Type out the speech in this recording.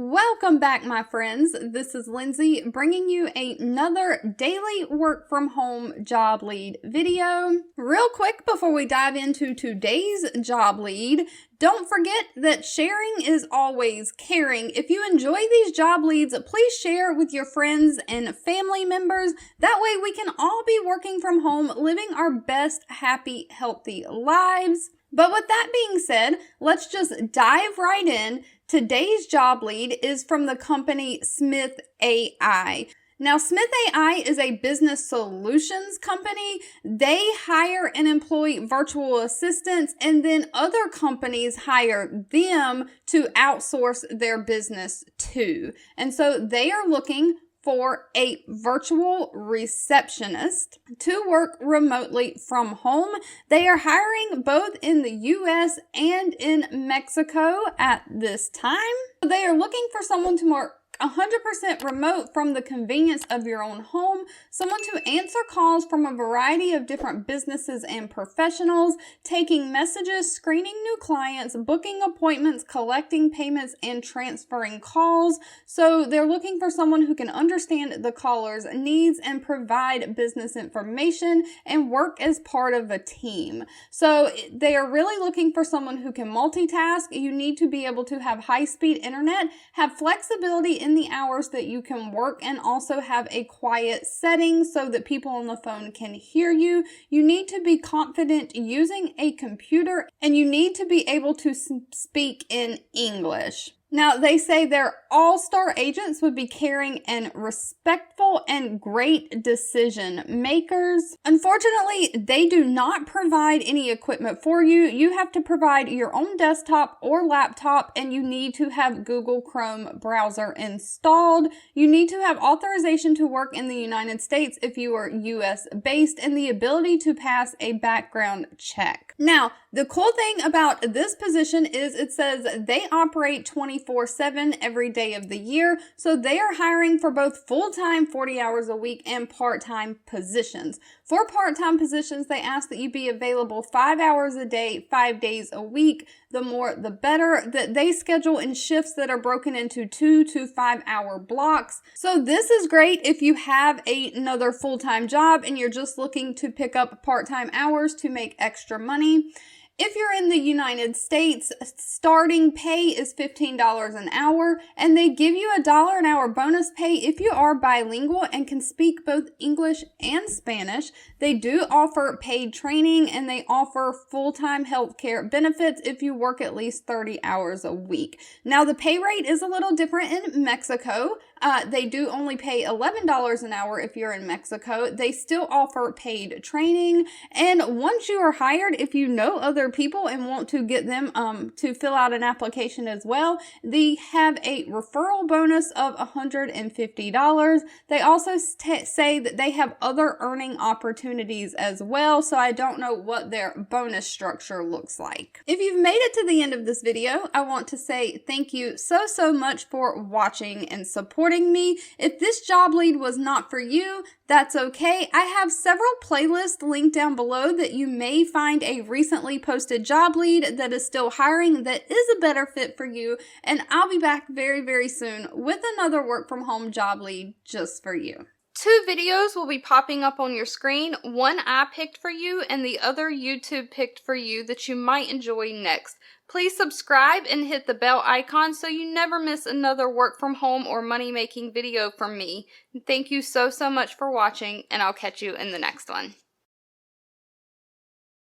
Welcome back, my friends. This is Lindsay bringing you another daily work from home job lead video. Real quick before we dive into today's job lead, don't forget that sharing is always caring. If you enjoy these job leads, please share with your friends and family members. That way we can all be working from home, living our best, happy, healthy lives. But with that being said, let's just dive right in. Today's job lead is from the company Smith AI. Now, Smith AI is a business solutions company. They hire and employ virtual assistants, and then other companies hire them to outsource their business to. And so they are looking for a virtual receptionist to work remotely from home. They are hiring both in the US and in Mexico at this time. They are looking for someone to work 100% remote from the convenience of your own home, someone to answer calls from a variety of different businesses and professionals, taking messages, screening new clients, booking appointments, collecting payments, and transferring calls. So they're looking for someone who can understand the caller's needs and provide business information and work as part of a team. So they are really looking for someone who can multitask. You need to be able to have high-speed internet, have flexibility in the hours that you can work, and also have a quiet setting so that people on the phone can hear you. You need to be confident using a computer, and you need to be able to speak in English. Now, they say their all-star agents would be caring and respectful and great decision makers. Unfortunately, they do not provide any equipment for you. You have to provide your own desktop or laptop, and you need to have Google Chrome browser installed. You need to have authorization to work in the United States if you are US based, and the ability to pass a background check. Now, the cool thing about this position is it says they operate 24/7 every day of the year. So they are hiring for both full-time 40 hours a week and part-time positions. For part-time positions, they ask that you be available 5 hours a day, 5 days a week. The more, the better. That they schedule in shifts that are broken into 2 to 5 hour blocks. So this is great if you have another full-time job and you're just looking to pick up part-time hours to make extra money. If you're in the United States, starting pay is $15 an hour, and they give you $1 an hour bonus pay if you are bilingual and can speak both English and Spanish. They do offer paid training, and they offer full-time healthcare benefits if you work at least 30 hours a week. Now, the pay rate is a little different in Mexico. They do only pay $11 an hour if you're in Mexico. They still offer paid training, and once you are hired, if you know other people and want to get them to fill out an application as well, they have a referral bonus of $150. They also say that they have other earning opportunities as well, so I don't know what their bonus structure looks like. If you've made it to the end of this video, I want to say thank you so much for watching and supporting me. If this job lead was not for you, that's okay. I have several playlists linked down below that you may find a recently posted job lead that is still hiring that is a better fit for you, and I'll be back very soon with another work from home job lead just for you. 2 videos will be popping up on your screen. One I picked for you and the other YouTube picked for you that you might enjoy next. Please subscribe and hit the bell icon so you never miss another work from home or money making video from me. Thank you so much for watching, and I'll catch you in the next one.